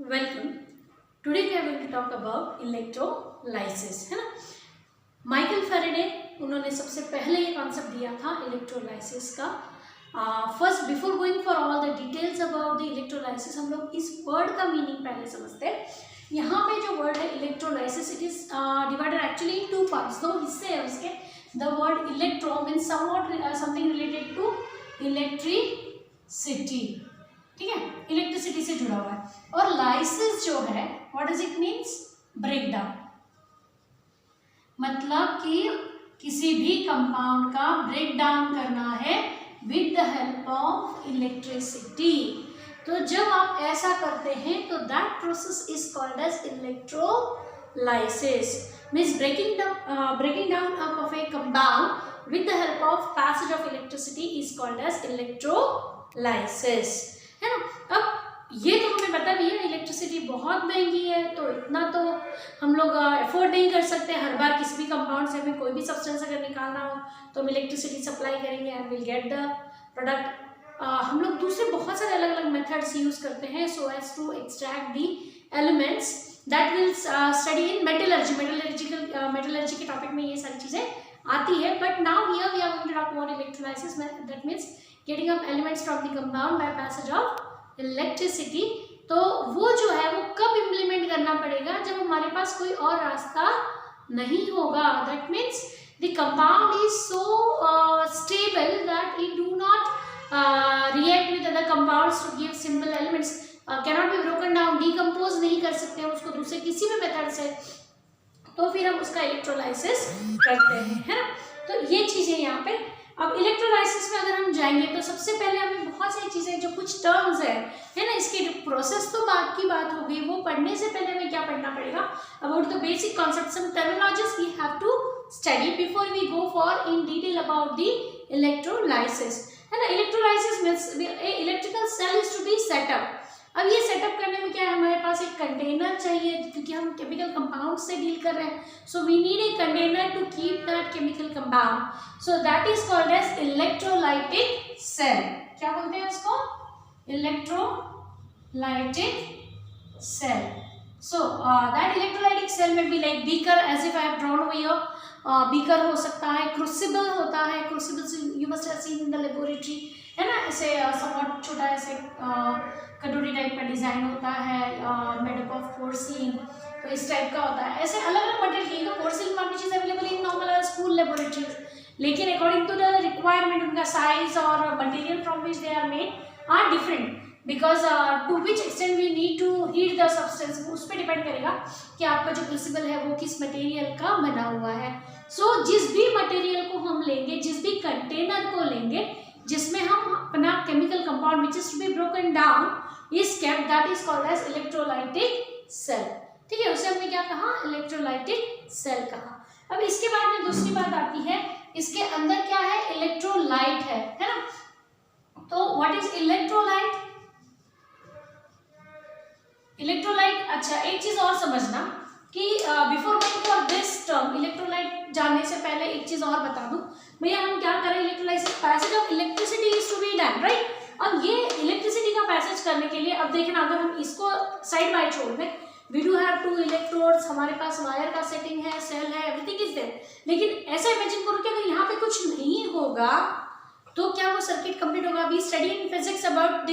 Welcome. Today we are going to talk about electrolysis, है ना। Michael Faraday उन्होंने सबसे पहले ये कॉन्सेप्ट दिया था इलेक्ट्रोलाइसिस का। First before going for all the details about the electrolysis, हम लोग इस वर्ड का मीनिंग पहले समझते हैं। यहाँ पे जो वर्ड है electrolysis, it is divided actually in two parts, दो हिस्से हैं उसके। The word electro means something related to electricity, ठीक है, इलेक्ट्रिसिटी से जुड़ा हुआ है। और लाइसिस जो है, what does it means? Break down, मतलब कि किसी भी कंपाउंड का ब्रेक डाउन करना है with the help of electricity. तो जब आप ऐसा करते हैं तो that process is called as electrolysis, means breaking down of a compound with the help of passage of electricity is called as electrolysis, है ना। अब ये तो हमें पता भी है इलेक्ट्रिसिटी बहुत महंगी है, तो इतना तो हम लोग अफोर्ड नहीं कर सकते। हर बार किसी भी कंपाउंड से हमें कोई भी सब्सटेंस अगर निकालना हो तो हम इलेक्ट्रिसिटी सप्लाई करेंगे and will get the product. हम लोग दूसरे बहुत सारे अलग अलग मेथड्स यूज करते हैं so as to extract the elements that will study in metallurgy. Metallurgy के टॉपिक में ये सारी चीजें आती है। But now here we are going to talk about electrolysis, that means getting up elements from the compound by passage of electricity. तो वो जो है वो कब इम्प्लीमेंट करना पड़ेगा? जब हमारे पास कोई और रास्ता नहीं होगा। That means the compound is so stable that it do not react with other compounds to give simple elements, cannot be broken down, decompose नहीं कर सकते हम उसको दूसरे किसी भी मेथड से, तो फिर हम उसका इलेक्ट्रोलाइसिस करते हैं, है ना। तो ये चीजें यहाँ पे। अब इलेक्ट्रोलाइसिस में अगर हम जाएंगे तो सबसे पहले हमें बहुत सारी चीजें, जो कुछ टर्म्स है ना, इसके प्रोसेस तो बात की बात हो गई, वो पढ़ने से पहले हमें क्या पढ़ना पड़ेगा? About the basic concept, some terminologies we have to study before we go for in detail about the electrolysis, है ना। Electrolysis means electrical cell is to be setup. अब ये सेटअप करने में क्या है, हमारे पास एक कंटेनर चाहिए क्योंकि हम केमिकल कंपाउंड से डील कर रहे हैं। So we need a container to keep that chemical compound, so that is called as electrolytic cell. क्या बोलते हैं उसको? Electrolytic cell. So that electrolytic cell में be like beaker, as if I have drawn over here. Beaker हो सकता है, crucible होता है, crucible you must have seen in the laboratory, है ना। ऐसे समवट छोटा ऐसे कटोरी टाइप का डिजाइन होता है, मेड अप ऑफ पोर्सिलिन, तो इस टाइप का होता है। ऐसे अलग अलग मटेरियल का पोर्सिलिन वाली चीज available in normal school laboratories, लेकिन अकॉर्डिंग टू द रिक्वायरमेंट उनका साइज और material from which they are made are different, because to which extent we need to heat the substance, उस पर डिपेंड करेगा कि आपका जो क्रूसिबल है वो किस मटेरियल का बना हुआ है। सो जिस भी मटेरियल को हम लेंगे, जिस भी कंटेनर को लेंगे जिसमें हम अपना chemical compound which is to be broken down is kept, that is called as electrolytic cell, ठीक है। उसे हमने क्या कहा? इलेक्ट्रोलाइटिक सेल कहा। अब इसके बाद में दूसरी बात आती है, इसके अंदर क्या है? इलेक्ट्रोलाइट है ना। तो व्हाट इज इलेक्ट्रोलाइट? इलेक्ट्रोलाइट, अच्छा एक चीज और समझना कि before going for this term electrolyte जानने से पहले एक चीज और बता दूं भैया, हम क्या करें? Electrolysis, passage of electricity is to be done, right. अब ये इलेक्ट्रिसिटी का पैसेज करने के लिए, अब देखना अगर हम इसको साइड बाय छोड़ दें, we do have two electrodes, हमारे पास वायर का सेटिंग है, सेल है, एवरीथिंग इज देयर। लेकिन ऐसा इमेजिन करो कि अगर यहाँ पे कुछ नहीं होगा तो क्या वो सर्किट कंप्लीट होगा? We study in physics about the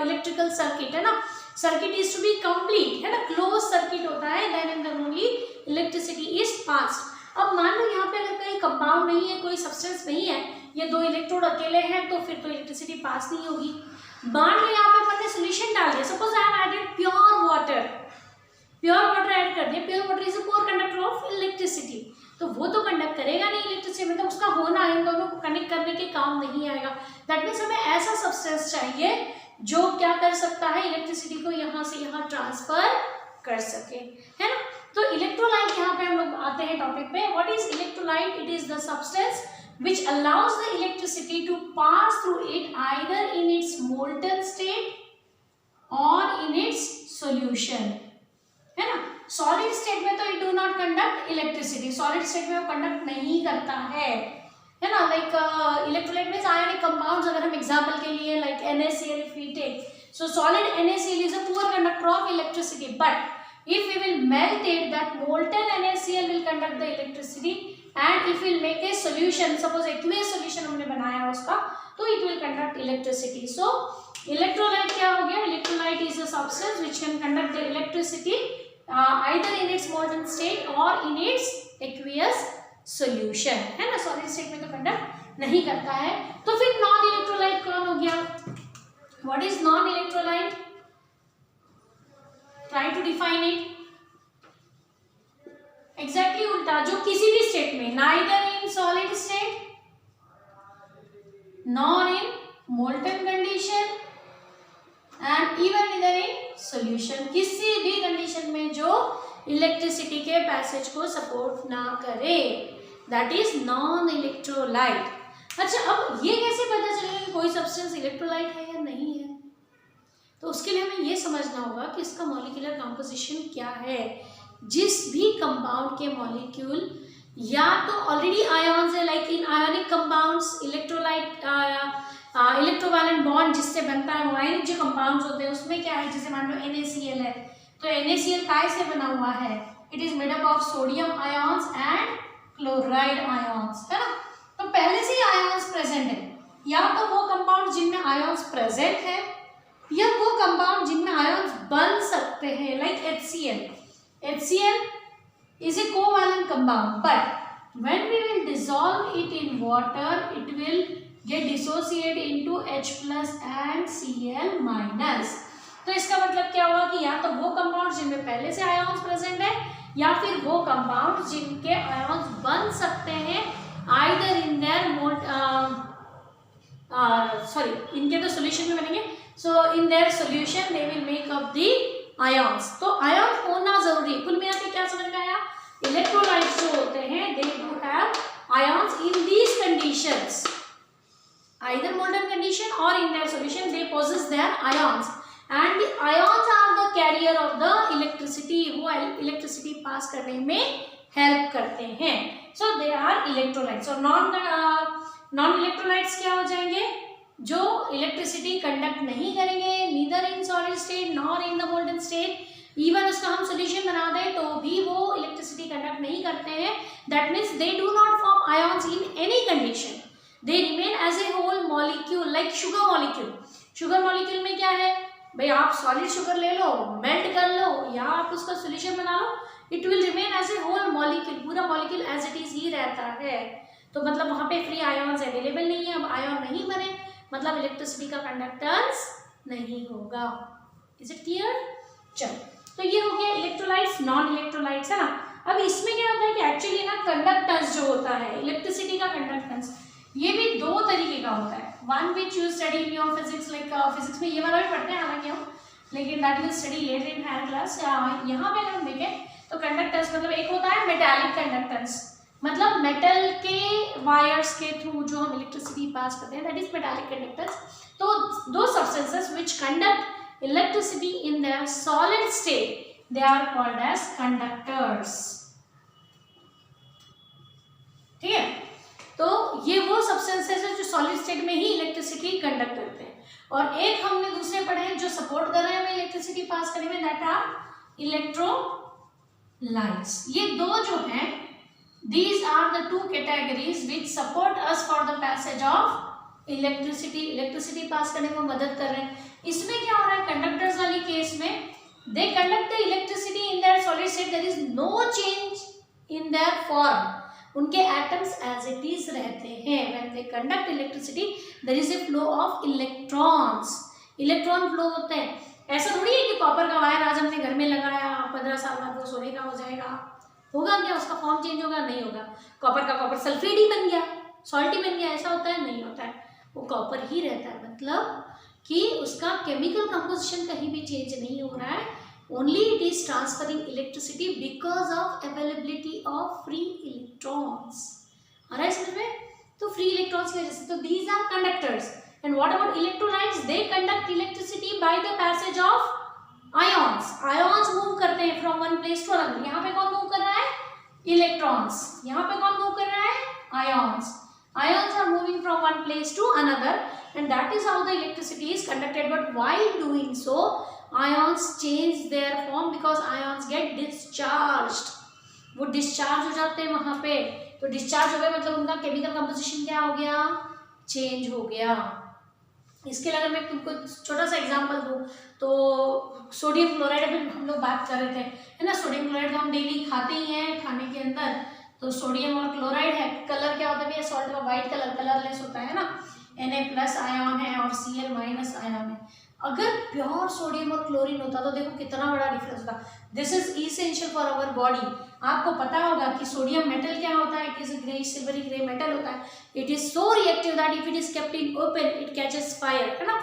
electrical circuit, है ना। Circuit is to be complete, है ना, क्लोज सर्किट होता है, then and then only electricity is passed. अब मान लो यहाँ पे अगर कोई कंपाउंड नहीं है, कोई सब्सटेंस नहीं है, ये दो इलेक्ट्रोड अकेले हैं, तो फिर तो इलेक्ट्रिसिटी पास नहीं होगी। मान लो यहाँ पे अपन ने सोल्यूशन डाल दिया, suppose I have added pure water add कर दिया। Pure water is a poor conductor of electricity, तो वो तो कंडक्ट करेगा नहीं इलेक्ट्रिसिटी, मतलब उसका होना इन दोनों को कनेक्ट करने के काम नहीं आएगा। दैट मीन्स हमें ऐसा सब्सटेंस चाहिए जो क्या कर सकता है? इलेक्ट्रिसिटी को यहाँ से यहाँ ट्रांसफर कर सके, है ना। तो इलेक्ट्रोलाइट यहाँ पे हम लोग आते हैं टॉपिक पे। What is electrolyte? It is the substance which allows the electricity to pass through it either in its molten state or in its solution, है ना। सॉलिड स्टेट में तो it do not conduct electricity, solid state में वो conduct नहीं करता है ना। Like electrolyte means ionic compounds, अगर हम एग्जांपल के लिए like NaCl if we take, So solid NaCl is a poor conductor of electricity, but if we will melt it, that molten NaCl will conduct the electricity, and if we will make a solution, suppose aqueous solution हमने बनाया उसका, तो it will conduct electricity. So electrolyte क्या हो गया? Electrolyte is a substance which can conduct the electricity either in its molten state or in its aqueous solution, है ना? solid state में तो conduct नहीं करता है. तो फिर non electrolyte कौन हो गया? What is non-electrolyte? Try to define it. Exactly उल्टा, जो किसी भी स्टेट में, neither in solid state nor in molten condition and even neither in solution, किसी भी कंडीशन में जो इलेक्ट्रिसिटी के पैसेज को सपोर्ट ना करे, that is non-electrolyte. अच्छा, अब ये कैसे पता चलेगा कि कोई सब्सटेंस इलेक्ट्रोलाइट है या नहीं है? तो उसके लिए हमें ये समझना होगा कि इसका मॉलिक्यूलर कंपोजिशन क्या है. जिस भी कंपाउंड के मॉलिक्यूल या तो ऑलरेडी आयॉन्स है, like in ionic compounds electrolyte electrovalent bond जिससे बनता है, वो आयनिक जो कंपाउंड्स होते हैं उसमें क्या है, जैसे मान लो NaCl है, तो NaCl काय से बना हुआ है? It is made up of sodium ions and chloride ions, है ना? तो पहले से ही आयॉन्स प्रेजेंट है, या तो वो कंपाउंड जिनमें आयॉन्स प्रेजेंट है या वो कंपाउंड जिनमें आयॉन्स बन सकते हैं, like HCl. HCl is a covalent compound, but when we will dissolve it in water, it will get dissociated into H plus and Cl minus. तो इसका मतलब क्या हुआ कि या तो वो कंपाउंड जिनमें पहले से आयॉन्स प्रेजेंट है या फिर वो कंपाउंड जिनके आयॉन्स बन सकते हैं either in their इनके तो सोल्यूशन में बनेंगे, so in their solution they will make up the ions. तो आयन होना जरूरी है. कुल मिला के क्या समझ में आया? इलेक्ट्रोलाइट्स जो होते हैं they do have ions in these conditions, either molten condition or in their solution they possess their ions, and the ions are the carrier of the electricity, वो electricity pass करने में हेल्प करते हैं. सो they are electrolytes. और non electrolytes क्या हो जाएंगे? जो इलेक्ट्रिसिटी कंडक्ट नहीं करेंगे, neither in solid state nor in the molten state. Even उसका हम सोल्यूशन बना दें तो भी वो इलेक्ट्रिसिटी कंडक्ट नहीं करते हैं. That means they do not form ions in any condition, they remain as a whole molecule, like sugar molecule. Sugar molecule में क्या है भाई? आप सॉलिड शुगर ले लो, मेल्ट कर लो, या आप उसका सोल्यूशन बना लो, it will remain as a whole molecule. पूरा मॉलिक्यूल एज इट इज ही रहता है. तो मतलब वहाँ पे फ्री आयॉन्स अवेलेबल नहीं है. अब आयॉन नहीं बने मतलब इलेक्ट्रिसिटी का कंडक्टेंस नहीं होगा. Is it clear? चलो, तो ये हो गया इलेक्ट्रोलाइट्स, नॉन इलेक्ट्रोलाइट्स, है ना. अब इसमें क्या होता है कि एक्चुअली ना कंडक्टेंस जो होता है, इलेक्ट्रिसिटी का कंडक्टेंस, ये भी दो तरीके का होता है. One which you study in your physics, like physics में ये वाला भी पढ़ते हैं हालांकि हम, लेकिन that will study later in higher class. यहाँ पे हम देखें तो कंडक्टेंस मतलब एक होता है मेटालिक कंडक्टेंस, मतलब मेटल के वायर्स के थ्रू जो हम इलेक्ट्रिसिटी पास करते हैं, दैट इज मेटालिक कंडक्टेंस. तो दो substances which conduct electricity in their solid state, they are called as conductors. ठीक है, तो ये वो सब्सटेंसेस है जो सॉलिड स्टेट में ही इलेक्ट्रिसिटी कंडक्ट करते हैं. और एक हमने दूसरे पढ़े हैं जो सपोर्ट कर रहे हैं हमें इलेक्ट्रिसिटी पास करने में, दैट आर इलेक्ट्रोलाइट्स. ये दो जो हैं, these are the two categories which support us for the passage of electricity. Electricity pass करने में मदद कर रहे हैं. इसमें क्या हो रहा है? कंडक्टर्स वाली केस में they conduct the electricity in their solid state, there is no change in their form. उनके एटम्स एज इट इज रहते हैं. when they conduct electricity there is a flow of electrons. Electron flow होते हैं. ऐसा थोड़ी है कि copper का वायर आज हमने घर में लगाया, 15 साल बाद वो सोने का हो जाएगा. होगा क्या? उसका फॉर्म चेंज होगा? नहीं होगा. कॉपर का कॉपर सल्फेट ही बन गया, सॉल्ट ही बन गया, ऐसा होता है? नहीं होता है. वो कॉपर ही रहता है. मतलब कि उसका केमिकल कंपोजिशन कहीं भी चेंज नहीं हो रहा है. only it is transferring electricity because of availability of free electrons. आ रहा है समझ में? तो free electrons की वजह से. तो these are conductors. and what about electrolytes? they conduct electricity by the passage of ions. ions move करते हैं from one place to another. यहाँ पे कौन move कर रहा है? electrons. यहाँ पे कौन move कर रहा है? ions. Ions are moving from one place to another, and that is how the electricity is conducted. But while doing so, ions change their form because ions get discharged. वो discharge हो जाते हैं वहां पे, तो डिस्चार्ज हो गए मतलब उनका केमिकल कंपोजिशन क्या हो गया, चेंज हो गया। इसके लिए अगर मैं तुमको छोटा सा एग्जांपल दूं तो सोडियम क्लोराइड, अभी हम लोग बात कर रहे थे, है ना, सोडियम क्लोराइड तो हम डेली खाते ही हैं खाने के अंदर, तो सोडियम और क्लोराइड है, कलर क्या होता है, सॉल्ट का वाइट कलर, कलरलेस होता है ना, Na+ आयन है और Cl- आयन है। अगर प्योर सोडियम और क्लोरीन होता तो देखो कितना बड़ा डिफरेंस होता। This is essential for our body. आपको पता होगा कि सोडियम मेटल क्या होता है, it is a grey silvery grey metal होता है। It is so reactive that if it is kept in open it catches fire, है ना,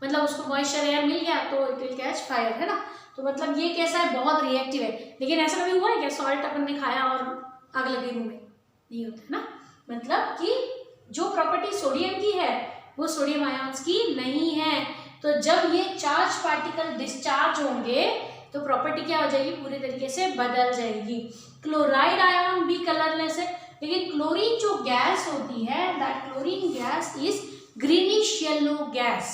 मतलब उसको मॉइस्चर एयर मिल गया तो इट विल कैच फायर, है ना। तो मतलब ये कैसा है, बहुत रिएक्टिव है। लेकिन ऐसा कभी हुआ है क्या, सॉल्ट अपन ने खाया और आग लगी मुंह में, नहीं होता है ना। मतलब कि जो प्रॉपर्टी सोडियम की है वो सोडियम आयंस की नहीं है। तो जब ये चार्ज पार्टिकल डिस्चार्ज होंगे तो प्रॉपर्टी क्या हो जाएगी, पूरे तरीके से बदल जाएगी। क्लोराइड आयन भी कलरलेस है, लेकिन क्लोरीन जो गैस होती है, that chlorine gas is greenish yellow gas,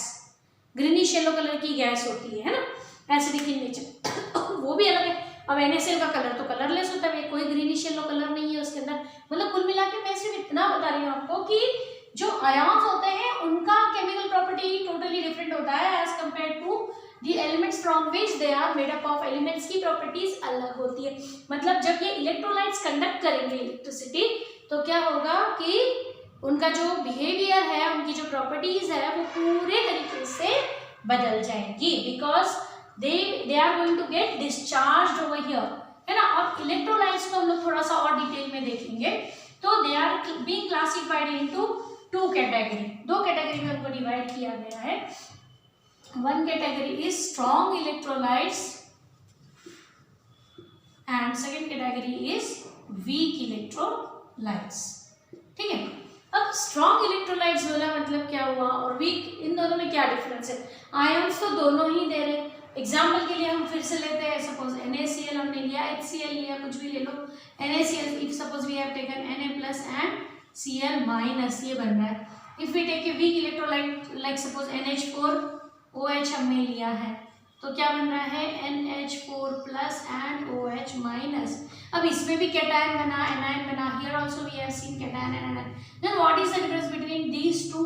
greenish yellow colour की गैस होती है ना, एसिडिक इन नेचर। वो भी अलग है। अब NaCl का कलर तो कलरलेस होता है, कोई ग्रीनिश येलो कलर नहीं है उसके अंदर। मतलब कुल मिला के मैं सिर्फ इतना बता रही हूँ आपको कि जो आयन्स होते हैं उनका केमिकल प्रॉपर्टी टोटली डिफरेंट होता है as compare to the elements from which they are made up of. Elements की प्रॉपर्टीज अलग होती है। मतलब जब ये इलेक्ट्रोलाइट्स कंडक्ट करेंगे इलेक्ट्रिसिटी तो क्या होगा कि उनका जो बिहेवियर है, उनकी जो प्रॉपर्टीज है वो पूरे तरीके से बदल जाएंगी, because they are going to get discharged over here, है ना। अब इलेक्ट्रोलाइट्स को हम लोग थोड़ा सा और डिटेल में देखेंगे तो they are being classified into two category, दो कैटेगरी में उनको डिवाइड किया गया है। one category is strong electrolytes and second category is weak electrolytes, ठीक है। अब स्ट्रॉन्ग इलेक्ट्रोलाइट्स बोला मतलब क्या हुआ, और वीक, इन दोनों में क्या डिफरेंस है। आयंस तो दोनों ही दे रहे। एग्जाम्पल के लिए हम फिर से लेते हैं, सपोज NaCl हमने लिया, HCl लिया, कुछ भी ले लो। NaCl if suppose we have taken Na+ and Cl-, ये बन रहा है। If we take a weak electrolyte like suppose NH4OH हमने लिया है तो क्या बन रहा है, NH4+ एंड OH-। अब इसमें भी कैटायन बना, एनायन बना, here also we have seen cation and anion. Then what is the difference between these two.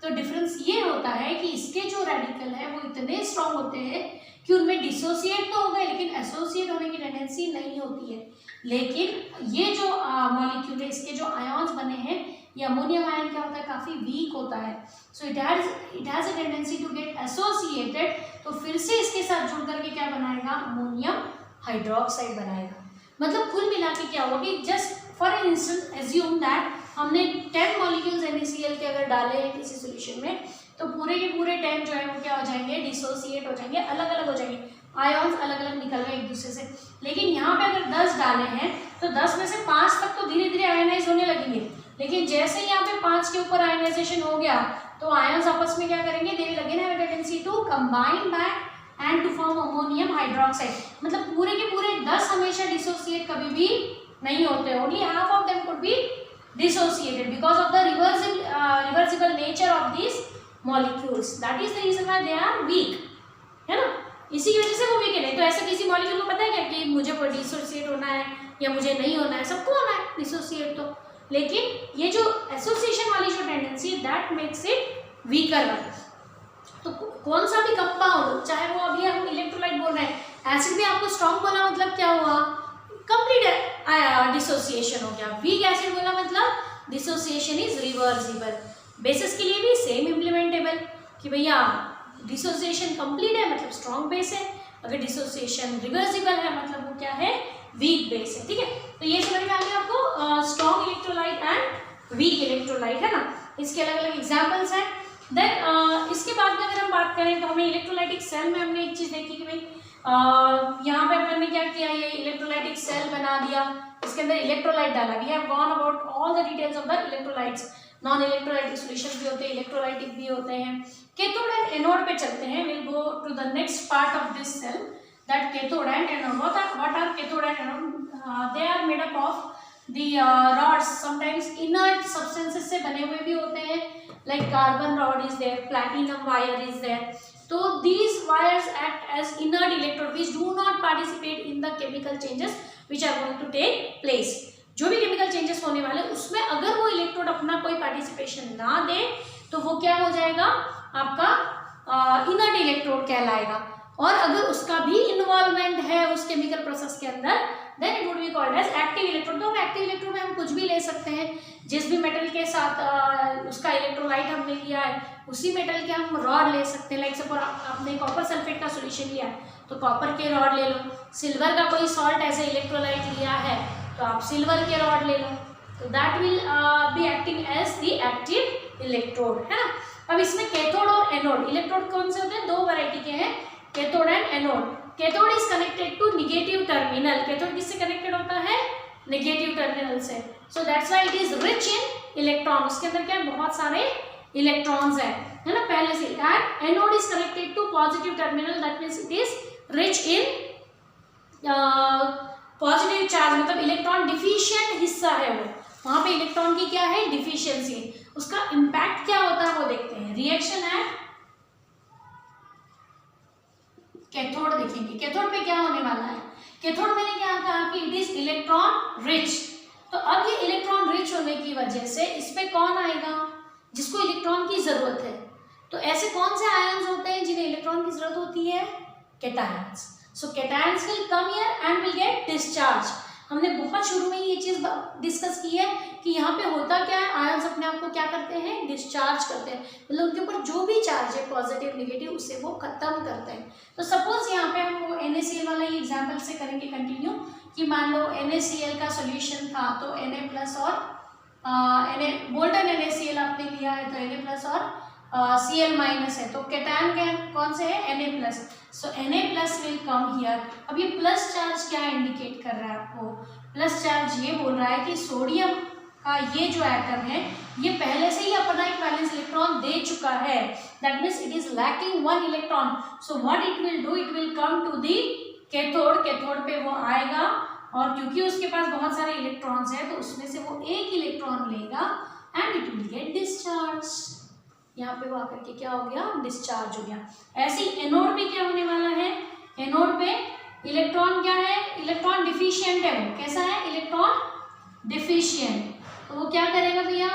तो डिफरेंस ये होता है कि इसके जो रेडिकल है वो इतने स्ट्रॉन्ग होते हैं कि उनमें डिसोसिएट तो हो गए लेकिन एसोसिएट होने की टेंडेंसी नहीं होती है। लेकिन ये जो मॉलिक्यूल है, इसके जो आयन्स बने हैं, ये अमोनियम आयन क्या होता है, काफी वीक होता है। So it has a tendency to get associated, तो फिर से इसके साथ जुड़ करके क्या बनाएगा, अमोनियम हाइड्रोक्साइड बनाएगा। मतलब कुल मिला के क्या होगा कि just for an instance assume that हमने 10 मॉलिक्यूल्स NaCl के अगर डाले हैं किसी सॉल्यूशन में तो पूरे के पूरे 10 जो है वो क्या हो जाएंगे, डिसोसिएट हो जाएंगे, अलग अलग हो जाएंगे, आयन्स अलग अलग निकल गए एक दूसरे से। लेकिन यहाँ पे अगर 10 डाले हैं तो 10 में से 5 तक तो धीरे धीरे आयनाइज होने लगेंगे, लेकिन जैसे ही यहाँ पे 5 के ऊपर आयनाइजेशन हो गया तो आयन्स आपस में क्या करेंगे, they will again have a tendency to combine back and to form ammonium hydroxide. मतलब पूरे के पूरे 10 हमेशा डिसोसिएट कभी भी नहीं होते, only half of them could be dissociated because of the reversible nature of these molecules. That is the reason why they are weak, है ना, इसी वजह से वो वीक है। नहीं तो ऐसे किसी मॉलिक्यूल को पता है क्या कि मुझे डिसोसिएट होना है या मुझे नहीं होना है, सबको होना है डिसोसिएट तो, लेकिन ये जो एसोसिएशन वाली जो tendency that makes it weaker one. तो कौन सा भी कंपाउंड, चाहे वो अभी हम इलेक्ट्रोलाइट बोल रहे हैं, एसिड भी आपको स्ट्रॉन्ग बोला मतलब क्या हुआ, कंप्लीट डिसोसिएशन हो गया। वीक एसिड बोला मतलब डिसोसिएशन इज रिवर्सिबल। बेसिस के लिए भी सेम इम्प्लीमेंटेबल कि भैया डिसोसिएशन कंप्लीट है मतलब स्ट्रॉन्ग बेस है, अगर डिसोसिएशन रिवर्सिबल है मतलब वो क्या है, वीक बेस है, ठीक है। तो ये समझ में आ गया आपको strong electrolyte and weak electrolyte, है ना। इसके अलग अलग एग्जाम्पल्स हैं। देन इसके बाद में अगर हम बात करें तो हमें इलेक्ट्रोलाइटिक सेल में हमने एक चीज देखी कि भाई यहाँ पे अपन ने क्या किया, ये इलेक्ट्रोलाइटिक सेल बना दिया, इसके अंदर इलेक्ट्रोलाइट डाला। We have gone about all the details of the electrolytes. Non electrolytic solution भी होते हैं, इलेक्ट्रोलाइटिक भी होते हैं। कैथोड एंड एनोड पे चलते हैं, will go to the next part of this cell, that cathode and anode. What are cathode and anode, they are made up of the rods sometimes inert substances से बने हुए भी होते हैं, like carbon rod is there, platinum wire is there. तो these wires act as inert electrode which do not participate in the chemical changes which are going to take place. जो भी chemical changes होने वाले उसमें अगर वो electrode अपना कोई पार्टिसिपेशन ना दे तो वो क्या हो जाएगा, आपका इनर्ट इलेक्ट्रोड कहलाएगा. और अगर उसका भी इन्वॉल्वमेंट है उस केमिकल प्रोसेस के अंदर then it would be called as active electrode. तो एक्टिव इलेक्ट्रोड में हम कुछ भी ले सकते हैं, जिस भी मेटल के साथ उसका इलेक्ट्रोलाइट हमने लिया है उसी मेटल के हम रॉड ले सकते हैं. लाइक सपोज आपने कॉपर सल्फेट का सॉल्यूशन लिया है तो कॉपर के रॉड ले लो. सिल्वर का कोई सॉल्ट ऐसे इलेक्ट्रोलाइट लिया है तो आप सिल्वर के रॉड ले लो. तो that will be acting as the active electrode, है ना. अब इसमें कैथोड और एनोड इलेक्ट्रोड कौन से होते हैं, दो वैरायटी के हैं, cathode and anode. Cathode is connected to negative terminal. Cathode किससे कनेक्टेड होता है, नेगेटिव टर्मिनल से. So that's why it is rich in electron. उसके अंदर क्या बहुत सारे इलेक्ट्रॉन्स है ना पहले से. And anode is connected to positive terminal, that means it is rich in positive charge, मतलब इलेक्ट्रॉन डिफिशिएंट हिस्सा है वो, वहां पे इलेक्ट्रॉन की क्या है, डिफिशियंसी. उसका इम्पैक्ट क्या होता है वो देखते हैं. रिएक्शन एट कैथोड देखेंगे. कैथोड पे क्या होने वाला है, कैथोड मैंने क्या कहा कि इट इज इलेक्ट्रॉन रिच. तो अब ये इलेक्ट्रॉन रिच होने की वजह से इस पे कौन आएगा, जिसको इलेक्ट्रॉन की जरूरत है. तो ऐसे कौन से आयन्स होते हैं जिन्हें इलेक्ट्रॉन की जरूरत होती है, cations. So cations will come here and will get discharge. हमने बहुत शुरू में ये चीज डिस्कस की है कि यहाँ पे होता क्या है, आयन्स अपने आप को क्या करते हैं, डिस्चार्ज करते हैं. मतलब उनके ऊपर जो भी चार्ज है पॉजिटिव नेगेटिव उससे वो खत्म करते हैं. तो सपोज यहाँ पे हम वो NaCl वाला ये एग्जाम्पल से करेंगे कंटिन्यू कि मान लो NaCl का सोल्यूशन था तो Na प्लस और मोल्टन NaCl आपने लिया है तो Na प्लस और Cl माइनस है. तो कैटायन कौन से है, Na plus. So Na plus will come here. अब ये प्लस चार्ज क्या इंडिकेट कर रहा है आपको, प्लस चार्ज ये बोल रहा है कि सोडियम का ये जो एटम है ये पहले से ही अपना एक वैलेंस इलेक्ट्रॉन दे चुका है. That means it is lacking one electron. So what it will do, it will come to the cathode. Cathode पे वो आएगा और क्योंकि उसके पास बहुत सारे इलेक्ट्रॉन्स हैं तो उसमें से वो एक इलेक्ट्रॉन लेगा and it will get discharge. यहाँ पे वो आकर के क्या हो गया, डिस्चार्ज हो गया. ऐसे ही एनोड पे क्या होने वाला है, एनोड पे इलेक्ट्रॉन क्या है, इलेक्ट्रॉन डिफिशिएंट है. वो कैसा है, इलेक्ट्रॉन डिफिशिएंट. तो वो क्या करेगा भैया,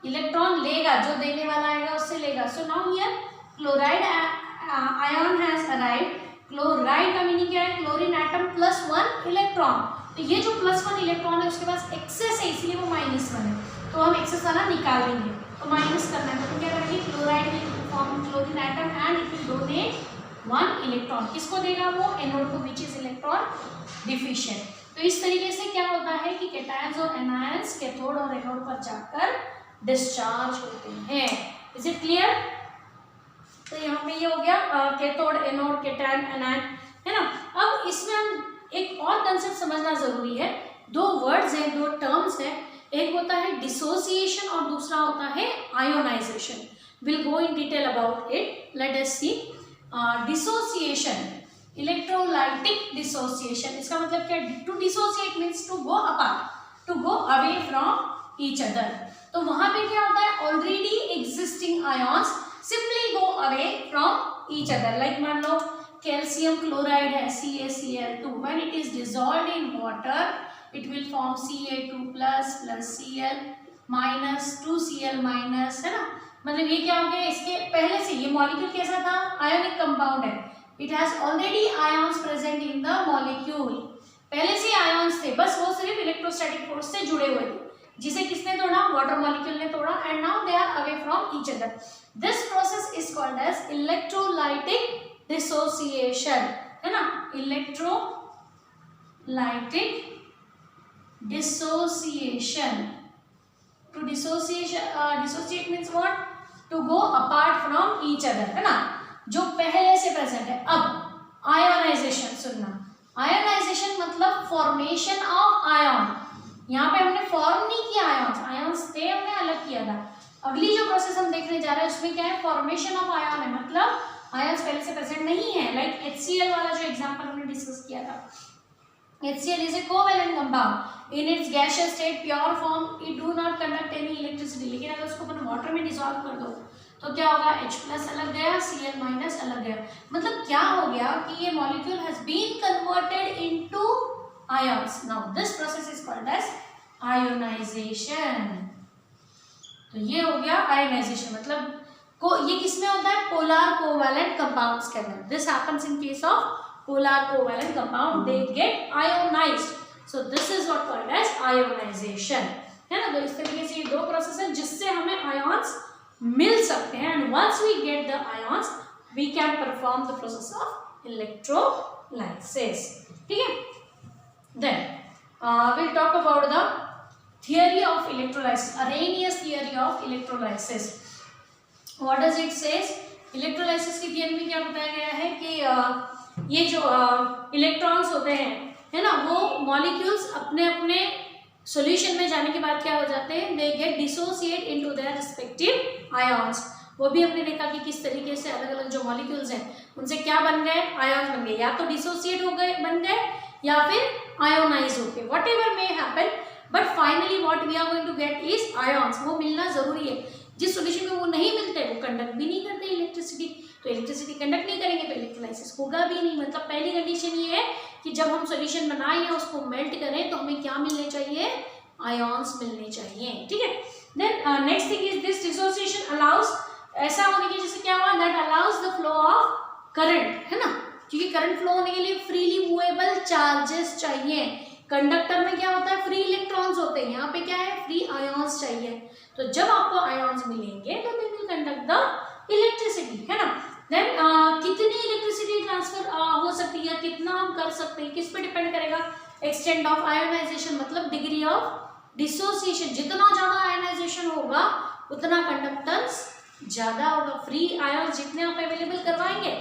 इलेक्ट्रॉन लेगा, जो देने वाला आएगा उससे लेगा. So now here chloride ion has arrived. Chloride का मीनिंग क्या है, chlorine atom plus one electron. तो ये जो प्लस वन इलेक्ट्रॉन है उसके पास एक्सेस है इसलिए वो माइनस वन है. तो हम एक्सेस वाला निकाल देंगे तो माइनस करना है. तो क्या करेंगे, chloride will form chlorine atom and it will donate one electron. किसको देगा वो, एनोड को, विच इज इलेक्ट्रॉन डिफिशिएंट. तो इस तरीके से क्या होता है कि कैटायंस और एनायंस कैथोड और एनोड पर जाकर डिस्चार्ज होते हैं. Is it clear. तो यहाँ पे ये हो गया कैथोड, एनोड, कैटायन, एनायन, है ना. अब इसमें हम एक और कंसेप्ट समझना जरूरी है. दो वर्ड्स हैं, दो टर्म्स हैं. एक होता है डिसोसिएशन और दूसरा होता है ionization. Will go in detail about it. Let us see. Dissociation, electrolytic dissociation. इसका मतलब क्या है, to dissociate means to go apart, to go away from each other. तो वहां पे क्या होता है, already existing ions simply go away from each other. Like मान लो कैल्शियम क्लोराइड है CaCl2. When it is dissolved in water it will form Ca2 plus Cl minus 2Cl minus, है ना. मतलब ये क्या हो गया, इसके पहले से ये मॉलिक्यूल कैसा था, आयोनिक कंपाउंड है. It has already ions present in the molecule. पहले से आयॉन्स थे, बस वो सिर्फ इलेक्ट्रोस्टैटिक फोर्स से जुड़े हुए थे. जिसे किसने तोड़ा, वाटर मॉलिक्यूल ने तोड़ा. And now they are away from each other. This process is called as electrolytic dissociation, है ना. Electrolytic dissociation. To dissociate means what, to go apart from each other, है ना. जो पहले से प्रेजेंट है. अब आयोनाइजेशन सुनना. आयोनाइजेशन मतलब फॉर्मेशन ऑफ आयन. यहाँ पे हमने फॉर्म नहीं किया आयन्स, आयन्स थे हमने अलग किया था. अगली जो प्रोसेस हम देखने जा रहे हैं उसमें क्या है, फॉर्मेशन ऑफ आयन है. मतलब आयन्स पहले से प्रेजेंट नहीं है. लाइक HCl वाला जो एग्जाम्पल हमने डिस्कस किया था, HCl is a covalent compound in its gaseous state pure form it do not conduct any electricity। लेकिन अगर उसको अपन वाटर में डिसॉल्व कर दो तो क्या होगा, H+ अलग गया, Cl- अलग गया। मतलब क्या हो गया कि ये molecule has been converted into ions. Now this process is called as ionization. तो ये हो गया आयोनाइजेशन। मतलब ये किसमें होता है, पोलर कोवैलेंट कंपाउंड्स के अंदर। This happens in case of polar covalent compound, they get ionized, so this is what called as ionization, है ना। तो इस तरीके से ये दो प्रोसेस है जिससे हमें आयंस मिल सकते हैं, and once we get the ions we can perform the process of electrolysis। ठीक है, then we'll talk about the theory of electrolysis, Arrhenius theory of electrolysis। what does it says? Electrolysis की theory में क्या बताया गया है कि ये जो इलेक्ट्रॉन्स होते हैं, है ना, वो मॉलिक्यूल्स अपने अपने सॉल्यूशन में जाने के बाद क्या हो जाते हैं, they get dissociate into their respective ions. वो भी हमने देखा कि किस तरीके से अलग अलग जो मॉलिक्यूल्स हैं उनसे क्या बन गए, आयंस बन गए, या तो डिसोसिएट हो गए, बन गए, या फिर आयोनाइज हो गए, whatever may happen, but finally what we are going to get is ions. वो मिलना जरूरी है। जिस सॉल्यूशन में वो नहीं मिलते वो कंडक्ट भी नहीं करते इलेक्ट्रिसिटी, तो इलेक्ट्रिसिटी कंडक्ट नहीं करेंगे तो इलेक्ट्रोलाइसिस होगा भी नहीं। मतलब पहली कंडीशन ये है कि जब हम सॉल्यूशन बनाएं या उसको मेल्ट करें तो हमें क्या मिलने चाहिए, आयंस मिलने चाहिए। ठीक है, then next thing is this dissociation allows, ऐसा होने की जैसे क्या हुआ, that allows the flow of current, है ना, क्योंकि करंट फ्लो होने के लिए फ्रीली मूवेबल चार्जेस चाहिए। कंडक्टर में क्या होता है, फ्री इलेक्ट्रॉन्स होते हैं, यहाँ पे क्या है, फ्री आयंस चाहिए। तो जब आपको आयंस मिलेंगे तो they will conduct the electricity, है ना। देन कितनी इलेक्ट्रिसिटी ट्रांसफर हो सकती है, कितना हम कर सकते हैं, किस पे डिपेंड करेगा, एक्सटेंट ऑफ आयोनाइजेशन, मतलब डिग्री ऑफ डिसोसिएशन। जितना ज्यादा आयोनाइजेशन होगा उतना कंडक्टेंस ज्यादा होगा। फ्री आयंस जितने आप अवेलेबल करवाएंगे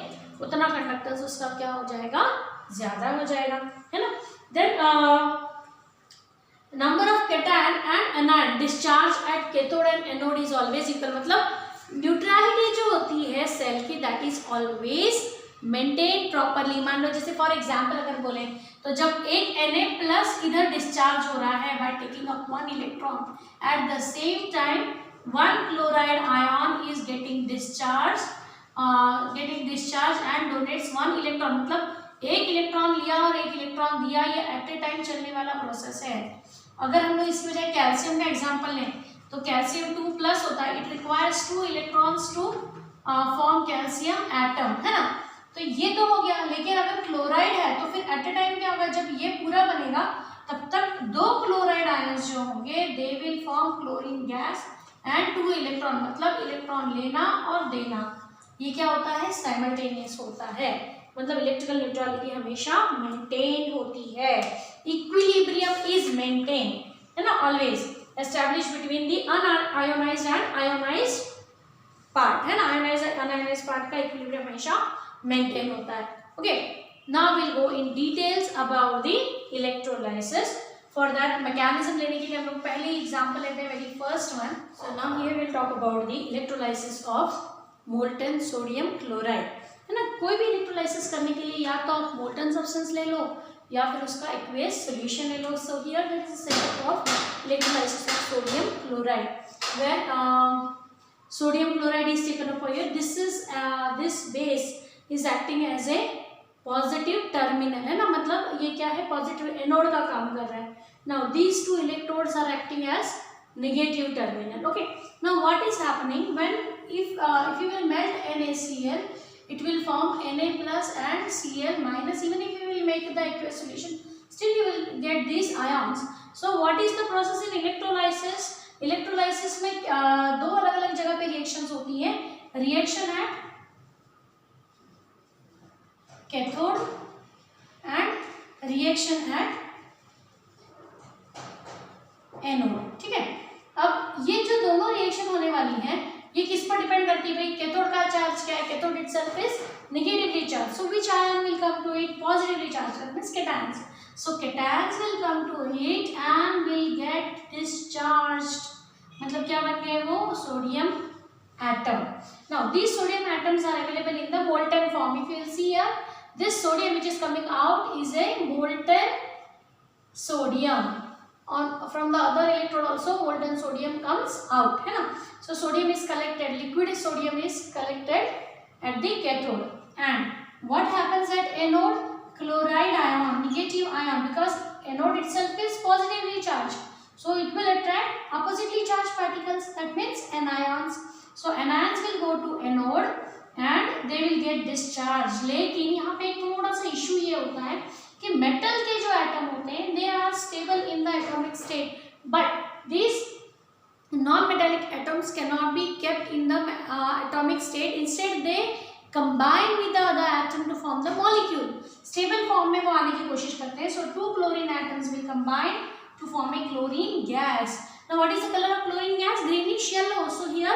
उतना कंडक्टेंस उसका क्या हो जाएगा, ज्यादा हो जाएगा, है ना। Then number of cation and anion discharge at cathode and anode is always equal. मतलब न्यूट्रलिटी जो होती है सेल की, that is always maintain properly. मान लो जैसे फॉर एग्जांपल अगर बोले तो जब एक Na+ इधर डिस्चार्ज हो रहा है by taking up one electron, at the same time one chloride ion is getting discharge and donates one electron. मतलब एक इलेक्ट्रॉन लिया और एक इलेक्ट्रॉन दिया, ये एट ए टाइम चलने वाला प्रोसेस है। अगर हम लोग इसमें जाए कैल्शियम का एग्जांपल लें तो कैल्शियम 2+ होता है, it requires 2 electrons to form calcium atom, है ना। तो ये तो हो गया, लेकिन अगर क्लोराइड है तो फिर एट ए टाइम क्या होगा, जब ये पूरा बनेगा तब तक 2 क्लोराइड आयंस जो होंगे they will form chlorine gas and 2 electron, मतलब इलेक्ट्रॉन लेना और देना, ये क्या होता है, साइमल्टेनियस होता है। मतलब इलेक्ट्रिकल न्यूट्रलिटी हमेशा मेंटेन होती है, इक्विलिब्रियम इज मेंटेन, है ना, always establish between the unionised and ionised part, है ना। आयोनाइज्ड पार्ट का इक्विलिब्रियम हमेशा मेंटेन होता है। Okay, now will go in details about the electrolysis. For that mechanism लेने के लिए हम लोग पहले एग्जांपल लेते हैं, very first one. So now here will talk about the electrolysis of molten sodium chloride, है ना। कोई भी इलेक्ट्रोलाइसिस करने के लिए या तो आप मोल्टन सब्सटेंस ले लो या फिर उसका एक्वेस सॉल्यूशन ले लो। So here there is a setup of electrolysis of sodium chloride where sodium chloride is taken up here. This base is acting as a positive terminal, है ना, मतलब ये क्या है, पॉजिटिव एनोड का काम कर रहा है। Now these two electrodes are acting as negative terminal. Okay, now what is happening when if you will melt NaCl, it will form Na+ and Cl-. Even if you will make the aqueous solution, still you will get these ions. So what is the process in electrolysis? Electrolysis में दो अलग अलग जगह पे reactions होती हैं, reaction at cathode and reaction at anode. ठीक है, अब ये जो दोनों रिएक्शन होने वाली हैं ये किस पर डिपेंड करती है, भाई कैथोड का चार्ज क्या है, cathode itself is negatively charge, so which ion will come to it, positively charge, that means cations. So cations will come to it and will get discharged, मतलब क्या बन गए वो, sodium atom. Now these sodium atoms are available in the molten form. If you will see here, this sodium which is coming out is a molten sodium. On from the other electrode also molten sodium comes out, है ना. So sodium is collected, liquid sodium is collected at the cathode. And what happens at anode? Chloride ion, negative ion, because anode itself is positively charged, so it will attract oppositely charged particles, that means anions. So anions will go to anode and they will get discharged. लेकिन यहाँ पे थोड़ा सा issue ये होता है कि metal के जो एटम होते हैं they are stable in the atomic state, but these non-metallic atoms cannot be kept in the atomic state. Instead they combine with the other atom to form the molecule. Stable form में वो आने की कोशिश करते हैं. So two chlorine atoms will combine to form a chlorine gas. Now what is the color of chlorine gas? Greenish yellow. So here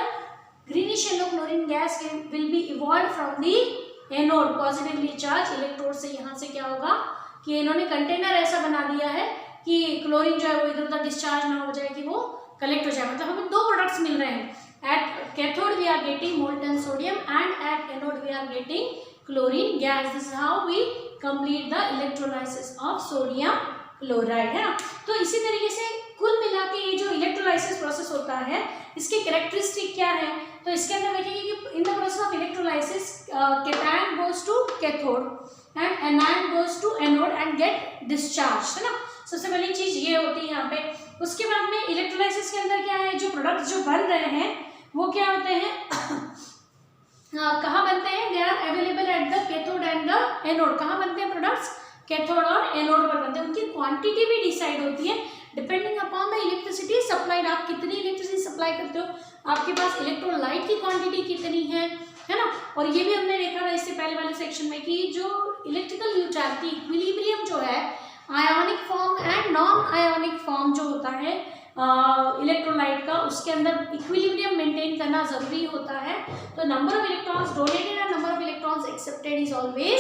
greenish yellow chlorine gas will be evolved from the anode, positively charged electrode से. यहाँ से क्या होगा कि इन्होंने container ऐसा बना दिया है कि क्लोरीन जो है वो इधर उधर डिस्चार्ज ना हो जाए, कि वो कलेक्ट हो जाए. मतलब हमें दो प्रोडक्ट्स मिल रहे हैं. At cathode we are getting molten sodium and at anode we are getting chlorine gas. This is how we complete the electrolysis of sodium chloride, है ना. तो इसी तरीके से कुल मिला के ये जो इलेक्ट्रोलाइसिस प्रोसेस होता है इसके कैरेक्टरिस्टिक क्या है, तो इसके अंदर देखेंगे कि in the process of electrolysis cation goes to cathode and anion goes to anode and get discharge, है ना. सबसे पहली चीज ये होती है यहाँ पे. उसके बाद में इलेक्ट्रोलाइसिस के अंदर क्या है, जो प्रोडक्ट्स जो बन रहे हैं वो क्या होते हैं कहाँ बनते हैं? They are available at the cathode and the anode. कहाँ बनते हैं प्रोडक्ट्स? कैथोड और एनोड पर बनते हैं. उनकी क्वांटिटी भी डिसाइड होती है depending upon the electricity supplied. आप कितनी इलेक्ट्रिसिटी सप्लाई करते हो, आपके पास इलेक्ट्रोलाइट की क्वांटिटी कितनी है ना. और ये भी हमने देखा था इससे पहले वाले सेक्शन में कि जो इलेक्ट्रिकल न्यूट्रलिटी इक्विलिब्रियम जो है ionic form and non ionic form जो होता है इलेक्ट्रोलाइट का, उसके अंदर इक्विलिब्रियम मेंटेन करना जरूरी होता है. तो number of electrons donated and number of electrons accepted is always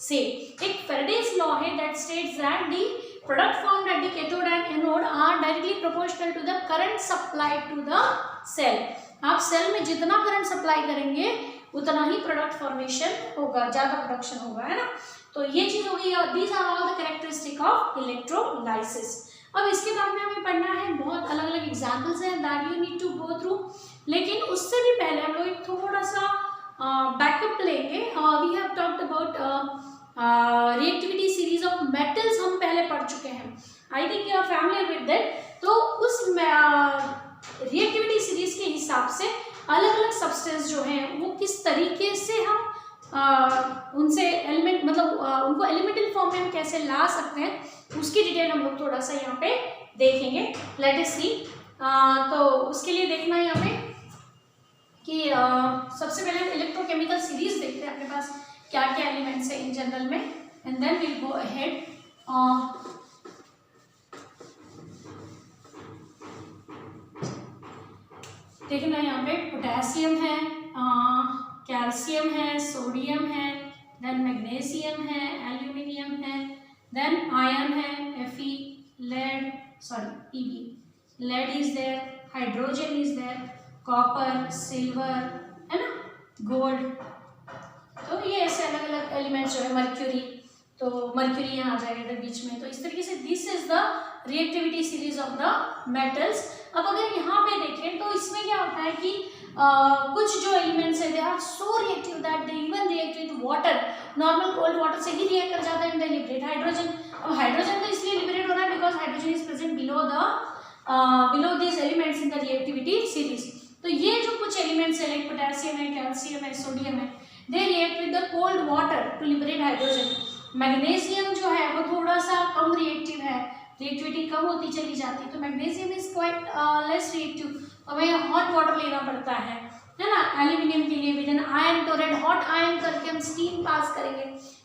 same. एक फेरेडेज लॉ है that states that the product formed at the cathode and anode are directly proportional to the current supplied to the cell. आप cell में जितना current supply करेंगे उतना ही product formation होगा, ज्यादा production होगा, है ना. तो ये चीज हो गई. These are all the characteristic of electrolysis. अब इसके बाद में हमें पढ़ना है, बहुत अलग अलग एग्जाम्पल्स हैं that you need to go through. लेकिन उससे भी पहले हम लोग एक थोड़ा सा बैकअप लेंगे. We have talked about reactivity series of metals. हम पहले पढ़ चुके हैं, I think you are familiar with that. तो उस रिएक्टिविटी सीरीज के हिसाब से अलग अलग सब्सटेंस जो हैं वो किस तरीके से हम उनसे एलिमेंट मतलब उनको एलिमेंटल फॉर्म में हम कैसे ला सकते हैं, उसकी डिटेल हम लोग थोड़ा सा यहाँ पे देखेंगे. लेट अस सी. तो उसके लिए देखना है यहाँ पे कि सबसे पहले हम इलेक्ट्रोकेमिकल सीरीज देखते हैं अपने पास क्या क्या एलिमेंट्स है इन जनरल में, and then will go ahead. देखना यहाँ पे पोटेशियम है, कैल्शियम है, सोडियम है, देन मैग्नीशियम है, एल्यूमिनियम है, देन आयरन है, Fe, lead, lead is there, hydrogen is there, copper, silver, है ना, गोल्ड. तो ये ऐसे अलग अलग एलिमेंट्स जो है, मर्क्यूरी, तो मर्क्यूरी यहाँ आ जाएगा इधर बीच में. तो इस तरीके से this is the reactivity series of the metals. अब अगर यहाँ पे देखें तो इसमें क्या होता है कि कुछ जो एलिमेंट्स है they are so reactive that they even react with water. Normal cold water से ही रिएक्ट कर जाता है एंड दे लिबरेट हाइड्रोजन. अब हाइड्रोजन तो इसलिए लिबरेट हो रहा है because hydrogen is present below this elements in the reactivity series. तो ये जो कुछ एलिमेंट्स है लाइक पोटेशियम है, कैल्शियम है, सोडियम है, they react with the cold water to liberate hydrogen. Magnesium जो है वो थोड़ा सा कम रिएक्टिव है, रिएक्टिविटी कम होती चली जाती है. तो magnesium is quite less reactive, हमें हॉट वाटर लेना पड़ता है ना. एल्यूमिनियम के लिए विद एन आयरन तो रेड हॉट आयरन करके हम स्टीम पास करेंगे.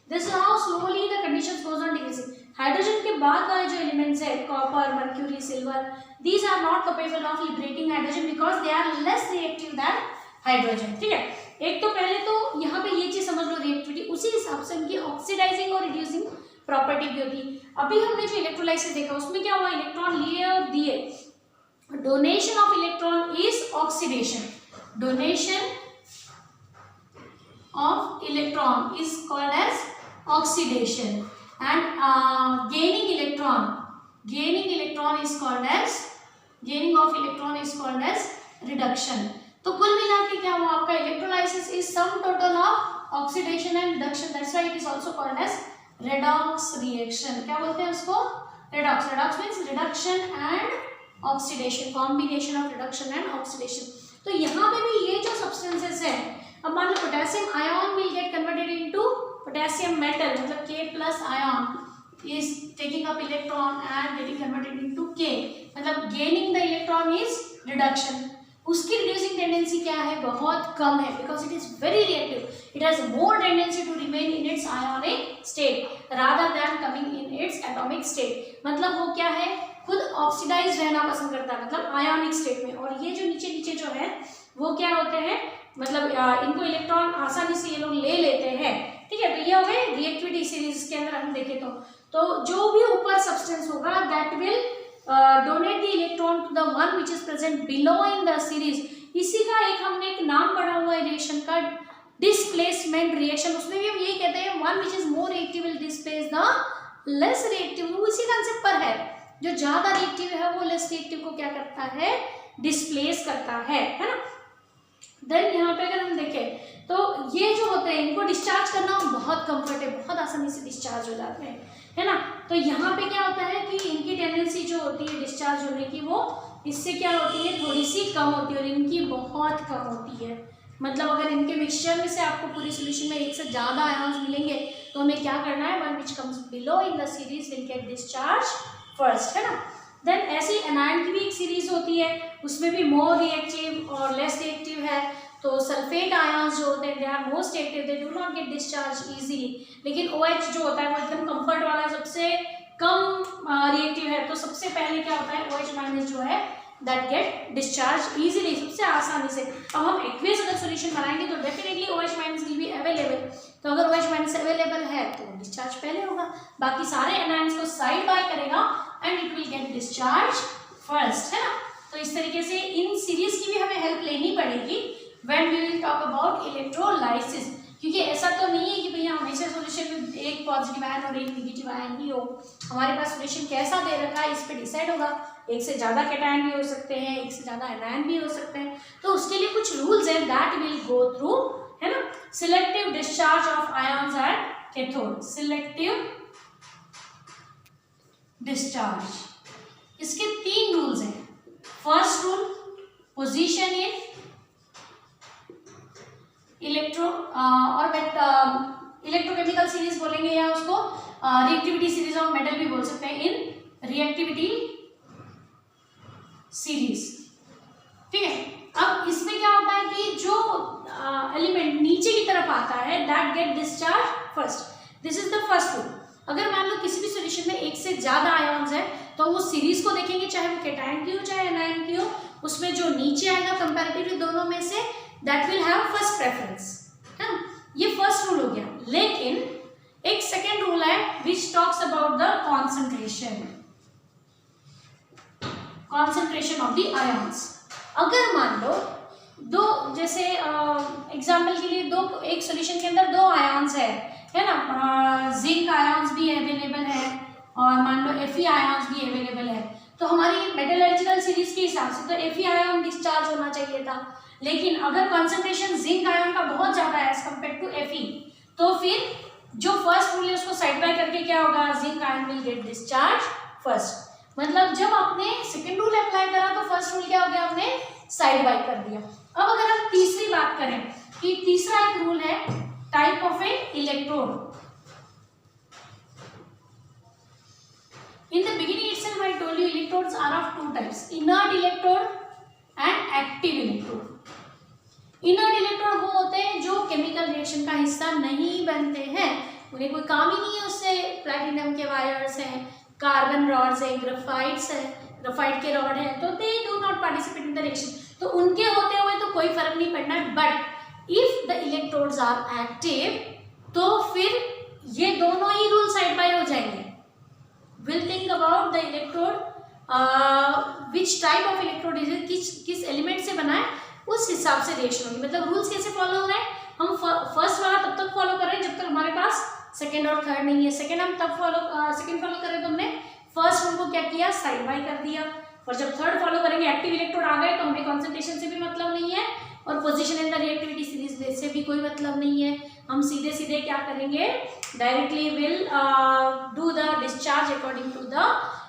This is how slowly the conditions goes on decreasing. Hydrogen के बाद वाले जो एलिमेंट्स है copper, mercury, silver, these are not capable of liberating hydrogen because they are less reactive than hydrogen. ठीक है, एक तो पहले तो यहाँ पे ये चीज समझ लो रिएक्टिविटी, उसी हिसाब से उनकी ऑक्सीडाइजिंग और रिड्यूसिंग प्रॉपर्टी भी होती. अभी हमने जो इलेक्ट्रोलाइसिस देखा उसमें क्या हुआ, इलेक्ट्रॉन लिए और दिए. Donation of electron is oxidation. Donation of electron is called as oxidation and gaining electron gaining electron is called as, gaining of electron is called as reduction. तो कुल मिला के क्या हुआ आपका, electrolysis is sum total of oxidation and reduction, that's why it is also called as redox reaction. क्या बोलते हैं उसको, redox. Redox means reduction and oxidation, combination of reduction and oxidation. तो यहाँ पे भी ये जो सब्सटेंसेस है, अब मान लो potassium ion will get converted into potassium metal, मतलब K+ ion is taking up electron and getting converted into K, मतलब gaining the electron is reduction। उसकी reducing tendency क्या है, बहुत कम है, because it is very reactive, it has more tendency to remain in its ionic state rather than coming in its atomic state। मतलब वो क्या है, खुद ऑक्सीडाइज रहना पसंद करता है, मतलब आयोनिक स्टेट में। और ये जो नीचे नीचे जो है वो क्या होते हैं, मतलब इनको इलेक्ट्रॉन आसानी से ये लोग ले लेते हैं, ठीक है। तो ये हो गए रिएक्टिविटी सीरीज के अंदर हम देखें तो जो भी ऊपर सब्सटेंस होगा that will donate the electron to the one which is present below in the series. इसी का एक हमने एक नाम पढ़ा हुआ है रिएक्शन का, डिस्प्लेसमेंट रिएक्शन। उसमें भी हम यही कहते हैं one which is more reactive will displace the less reactive. वो इसी कंसेप्ट पर है, जो ज्यादा रिएक्टिव है वो लेस रिएक्टिव को क्या करता है, डिस्प्लेस करता है ना। देन यहाँ पे अगर हम देखें तो ये जो होते हैं इनको डिस्चार्ज करना बहुत कंफर्ट है, बहुत आसानी से डिस्चार्ज हो जाते हैं, है ना। तो यहाँ पे क्या होता है कि इनकी टेंडेंसी जो होती है डिस्चार्ज होने की, वो इससे क्या होती है, थोड़ी सी कम होती है, और इनकी बहुत कम होती है। मतलब अगर इनके मिक्सचर में से आपको पूरी सोल्यूशन में एक से ज़्यादा आयन्स मिलेंगे तो हमें क्या करना है, one which comes below in the series will get discharge first, है ना। देन ऐसी एनायन की भी एक सीरीज होती है, उसमें भी मोर रिएक्टिव और लेस रिएक्टिव है। तो सल्फेट आयन्स जो होते हैं they are most active, they do not get discharge easily. लेकिन OH जो होता है वो एकदम कंफर्ट वाला है, सबसे कम रिएक्टिव है। तो सबसे पहले क्या होता है, OH- जो है दैट गेट डिस्चार्ज इजीली, सबसे आसानी से। अब हम एक्वियस अगर सोल्यूशन बनाएंगे तो definitely OH- will be available. तो अगर OH- अवेलेबल है तो डिस्चार्ज पहले होगा, बाकी सारे एनायंस को साइड बाय करेगा and it will get discharge first, है ना। तो इस तरीके से इन सीरीज की भी हमें हेल्प लेनी पड़ेगी when we will talk about electrolysis। क्योंकि ऐसा तो नहीं है कि भैया हमेशा सॉल्यूशन में एक पॉजिटिव आयन और एक नेगेटिव आयन ही हो। हमारे पास सॉल्यूशन कैसा दे रखा है इस पे डिसाइड होगा। एक से ज़्यादा कैटायन भी हो सकते हैं, एक से ज़्यादा एनायन भी हो सकते हैं। तो उसके लिए कुछ रूल्स हैं दैट विल गो थ्रू, है ना। Selective discharge of ions at cathode, selective discharge, इसके 3 रूल्स हैं। First rule, position in electro और इलेक्ट्रोकेमिकल सीरीज बोलेंगे या उसको रिएक्टिविटी सीरीज ऑफ मेटल भी बोल सकते हैं, इन रिएक्टिविटी सीरीज, ठीक है। अब इसमें क्या होता है कि जो एलिमेंट नीचे की तरफ आता है that get discharge first, this is the first rule. अगर मान लो किसी भी सॉल्यूशन में एक से ज्यादा आयन्स है तो वो सीरीज को देखेंगे, चाहे वो कैटायन की हो चाहे एनायन की हो, उसमें जो नीचे आएगा कंपैरेटिवली दोनों में say that will have first preference, है ना। ये फर्स्ट रूल हो गया। लेकिन एक सेकेंड रूल है which talks about the concentration of the ions. अगर मान लो दो, जैसे एग्जाम्पल के लिए दो, एक सॉल्यूशन के अंदर 2 आयन्स है ना, जिंक आयन्स भी अवेलेबल है और मान लो Fe आयन्स भी अवेलेबल है। तो हमारी मेटलर्जिकल सीरीज के हिसाब से तो Fe आयन डिस्चार्ज होना चाहिए था, लेकिन अगर कंसंट्रेशन जिंक आयन का बहुत ज्यादा है एज कम्पेयर टू Fe, तो फिर जो फर्स्ट रूल है उसको साइड बाय करके क्या होगा, zinc ion will gate discharge first. मतलब जब आपने सेकेंड रूल अप्लाई करा तो फर्स्ट रूल क्या हो गया, आपने साइड बाय कर दिया। अब अगर हम तीसरी बात करें कि तीसरा एक रूल है type of A electrode. In the beginning itself I told you electrodes are of 2 types, inert electrode and active electrode। inert electrode वो होते हैं जो केमिकल रिएक्शन का हिस्सा नहीं बनते हैं, उन्हें कोई काम ही नहीं है उससे। प्लैटिनम के वायर्स हैं, कार्बन रॉड्स हैं, ग्रेफाइट्स हैं, ग्रेफाइट के रॉड हैं, तो they do not participate in the reaction, तो उनके होते हुए तो कोई फर्क नहीं पड़ना। But if the electrodes are active तो फिर ये दोनों ही रूल साइड बाय हो जाएंगे। We'll think about the electrode, which type of electrode is it, किस एलिमेंट से बना है, उस हिसाब से रिएक्शन होगी। मतलब रूल्स कैसे फॉलो हो रहे हैं, हम फर्स्ट वाला तब तक फॉलो कर रहे हैं जब तक हमारे पास सेकंड और थर्ड नहीं है। सेकंड हम तब सेकंड फॉलो कर रहे हैं तो हमने फर्स्ट उनको क्या किया, साइड बाय कर दिया, और जब थर्ड फॉलो करेंगे एक्टिव इलेक्ट्रोड आ गए तो हमें कॉन्सेंट्रेशन से भी मतलब नहीं है और position in the reactivity series से भी कोई मतलब नहीं है। हम सीधे सीधे क्या करेंगे, directly will do the discharge according to the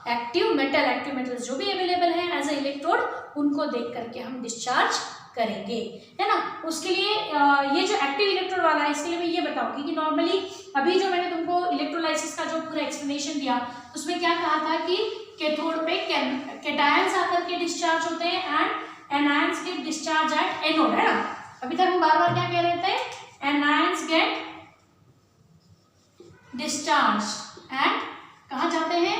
active metals जो भी अवेलेबल है एज ए इलेक्ट्रोड, उनको देख करके हम डिस्चार्ज करेंगे, है ना। उसके लिए ये जो एक्टिव इलेक्ट्रोड वाला है, इसके लिए मैं ये बताऊंगी कि नॉर्मली अभी जो मैंने तुमको इलेक्ट्रोलाइसिस का जो पूरा एक्सप्लेनेशन दिया, उसमें क्या कहा था कि कैथोड पे कैटायंस आकर के डिस्चार्ज होते हैं and anions get discharge at anode, है ना। अभी तक हम बार बार क्या कह रहे थे, एनायंस गेट डिस्चार्ज एट कहाँ जाते हैं,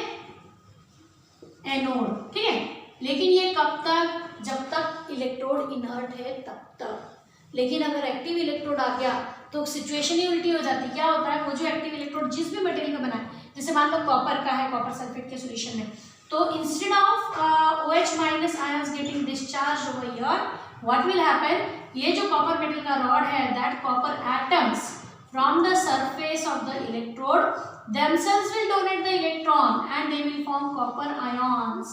एनोड, ठीक है। लेकिन ये कब तक, जब तक इलेक्ट्रोड इनर्ट है तब तक। लेकिन अगर एक्टिव इलेक्ट्रोड आ गया तो सिचुएशन ही उल्टी हो जाती है। क्या होता है, वो जो एक्टिव इलेक्ट्रोड जिस भी मटेरियल का बना है, जैसे मान लो कॉपर का है, कॉपर सल्फेट के सॉल्यूशन में, तो instead of OH minus ions getting discharge over here, what will happen, ये जो कॉपर मेटल का रॉड है, that copper atoms from the surface of the electrode themselves will donate the electron and they will form copper ions।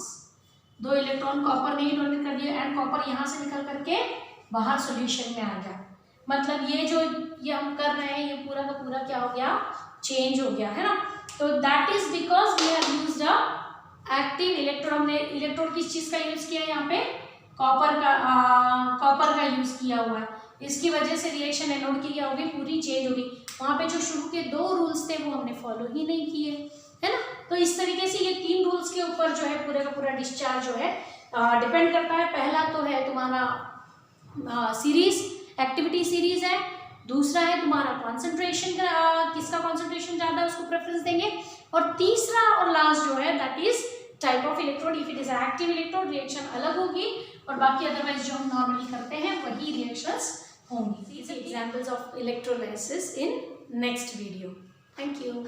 दो electron copper ने ही donate कर दिया and copper यहाँ से निकल करके बाहर सॉल्यूशन में आ गया। मतलब ये जो ये हम कर रहे हैं, ये पूरा का पूरा क्या हो गया, चेंज हो गया, है ना। तो that is because we have used a active electrode. हमने इलेक्ट्रोड किस चीज का यूज किया है, यहाँ पे कॉपर का यूज किया हुआ है। इसकी वजह से रिएक्शन एनोड की क्या होगी, पूरी चेंज होगी। वहाँ पे जो शुरू के 2 रूल्स थे वो हमने फॉलो ही नहीं किए, है ना। तो इस तरीके से ये 3 रूल्स के ऊपर जो है पूरे का पूरा डिस्चार्ज जो है डिपेंड करता है। पहला तो है तुम्हारा सीरीज, एक्टिविटी सीरीज है। दूसरा है तुम्हारा कॉन्सेंट्रेशन, किसका कॉन्सेंट्रेशन ज़्यादा है उसको प्रेफरेंस देंगे। और तीसरा और लास्ट जो है that is type of electrode. If it is active electrode reaction अलग होगी और बाकी अदरवाइज जो हम नॉर्मली करते हैं वही रिएक्शंस होंगी। These are examples of electrolysis in next video. Thank you.